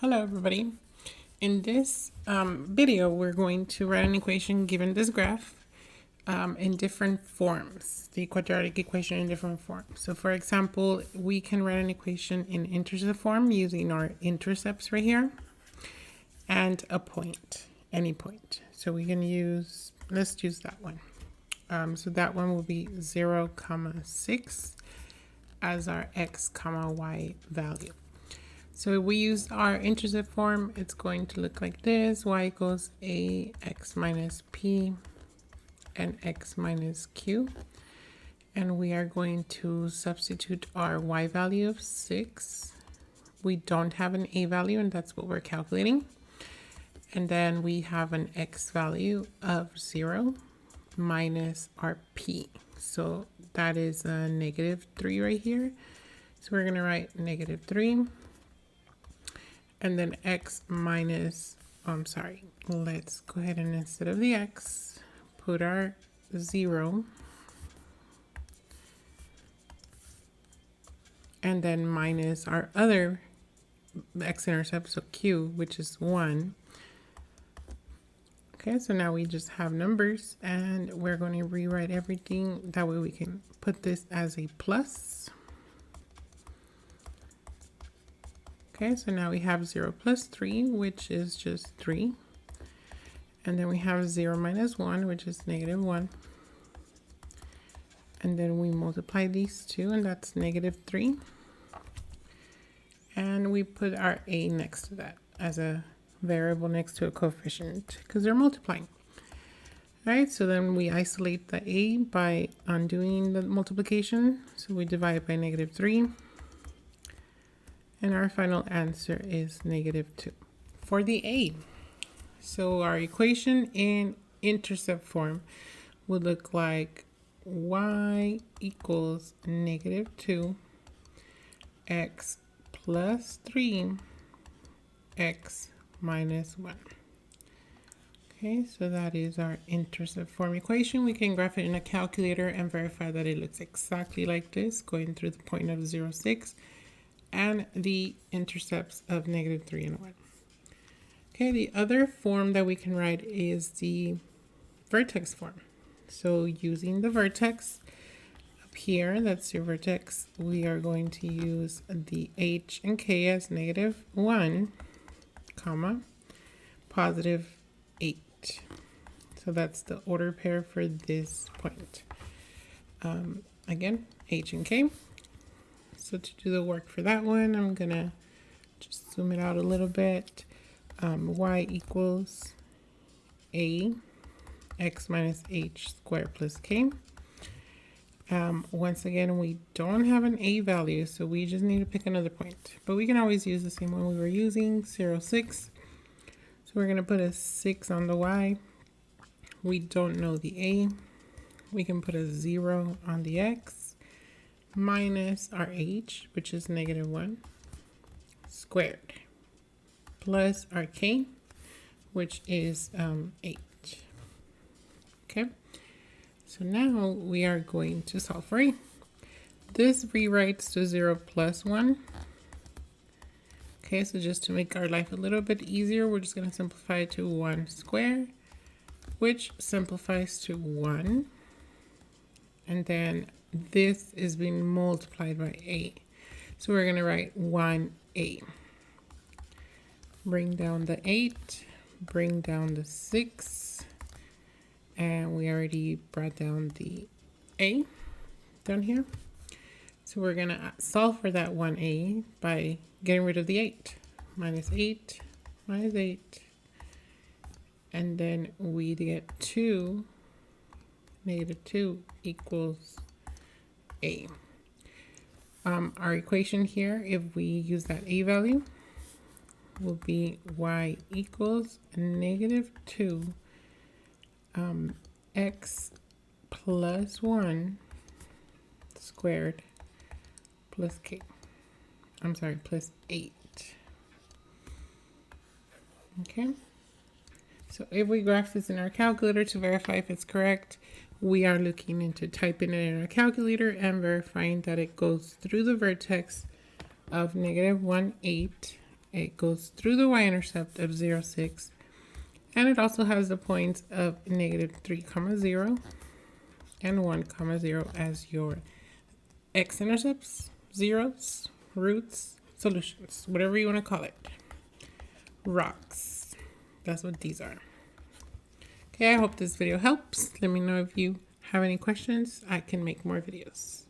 Hello everybody. In this video, we're going to write an equation given this graph in different forms, the quadratic equation in different forms. So for example, we can write an equation in intercept form using our intercepts right here and a point, any point. So we can use, let's use that one. So that one will be 0, 6 as our x, y value. So if we use our intercept form, it's going to look like this. Y equals ax minus p and x minus q. And we are going to substitute our y value of 6. We don't have an a value, and that's what we're calculating. And then we have an x value of 0 minus our p. So that is a -3 right here. So we're going to write -3. And then x minus, let's go ahead and instead of the x, put our 0. And then minus our other x-intercept, so q, which is 1. Okay, so now we just have numbers, and we're going to rewrite everything. That way we can put this as a plus. Okay, so now we have 0 plus 3, which is just 3. And then we have 0 minus 1, which is -1. And then we multiply these two, and that's -3. And we put our a next to that as a variable next to a coefficient because they're multiplying. All right, so then we isolate the a by undoing the multiplication. So we divide by -3. And our final answer is -2 for the a. So our equation in intercept form would look like y equals -2 x plus 3 x minus 1. Okay, so that is our intercept form equation. We can graph it in a calculator and verify that it looks exactly like this, going through the point of 0, 6. And the intercepts of -3 and 1. Okay, the other form that we can write is the vertex form. So using the vertex up here, that's your vertex, we are going to use the h and k as -1, comma, +8. So that's the order pair for this point. Again, h and k. So to do the work for that one, I'm gonna just zoom it out a little bit. Y equals a x minus h squared plus k. Once again, we don't have an a value, so we just need to pick another point. But we can always use the same one we were using, 0, 6. So we're gonna put a 6 on the y. We don't know the a. We can put a 0 on the x. Minus our h, which is -1, squared, plus our k, which is 8. Okay, so now we are going to solve for a. This rewrites to 0 plus 1. Okay, so just to make our life a little bit easier, we're just going to simplify it to 1 squared, which simplifies to 1. And then this is being multiplied by a. So we're going to write 1a. Bring down the 8, bring down the 6, and we already brought down the a down here. So we're going to solve for that 1a by getting rid of the 8. -8 minus 8. And then we get 2, -2 equals a. Our equation here, if we use that a value, will be y equals -2 x plus 1 squared plus k. Plus 8. Okay. So if we graph this in our calculator to verify if it's correct, we are looking into typing it in our calculator and verifying that it goes through the vertex of -1, 8 It goes through the y-intercept of 0, 6, and it also has the points of -3, 0 and 1, 0 as your x-intercepts, zeros, roots, solutions, whatever you want to call it. Rocks. That's what these are. Okay, I hope this video helps. Let me know if you have any questions. I can make more videos.